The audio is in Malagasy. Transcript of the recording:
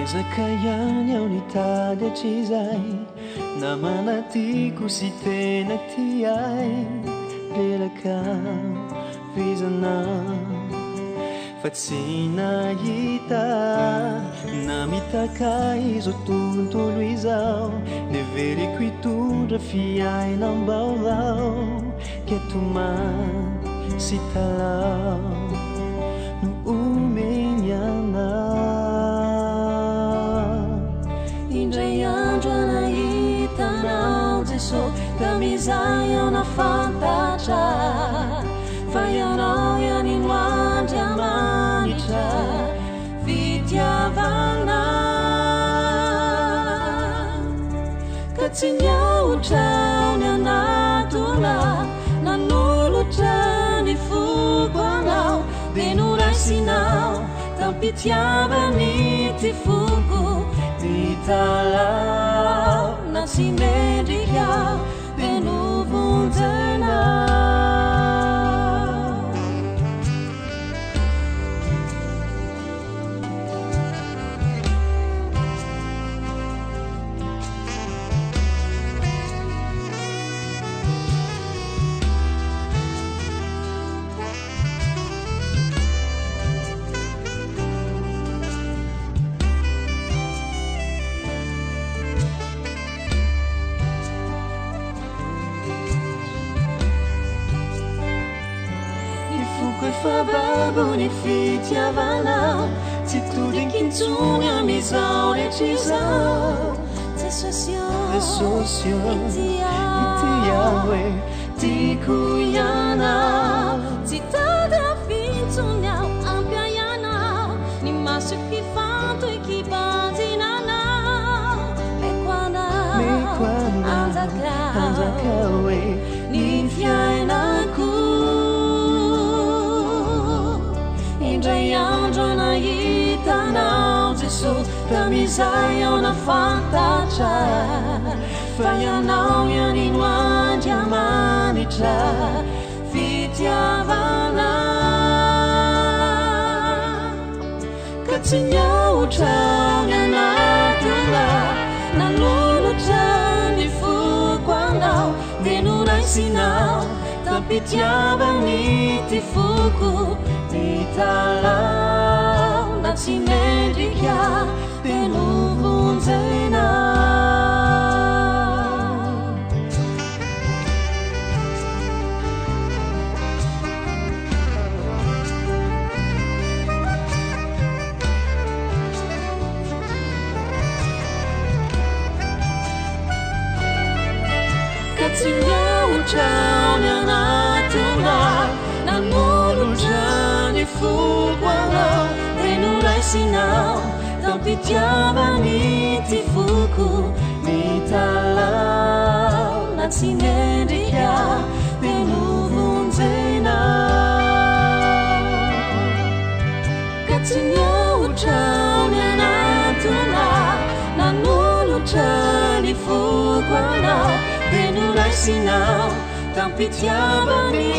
Ezakayany ao nitady atr'izay namana tiako sy tena tiay reraka vizana fa tsy nahita namitaka izo tontolo izao neveriko hitondra fiainam-baovao ketomany sy talao no omeny anao indray andro anahitanao Jesosy tamizay ao nafantatra fa ianao ihany no andriamanitra fitiavana ka tsy niaotrao ny anatona nanolotra ny foko anao dia noraisinao tampitiavany ty foko nitalao na sy mendrika dia novonjenao babony fitiavanao tsy todinkintsony amizao rehetraizao Jesosy itiao e tiako ianao tsy tady afintsony ao ampiaianao ny maso kifantoy kibanjinanao meko anao anjakao e ny fiainako indray andro anahitanao Jesosy tamizay ao nafantatra fa ianao ihany no andriamanitra fitiavana ka tsy niaotrao ny anatona nanolotra ny foko anao dia noraisinao tampitiavany ty foko nitalao na tsy mendrika dia novonjenao ka tsy niaotrao ny anatona nanolotra ny foko anao dia noraisinao tampitiavany ty foko nitalao na tsy mendrika dia novonjenao ka tsy niaotrao ny anatona nanolotra ny foko anao dia noraisinao tampitiavany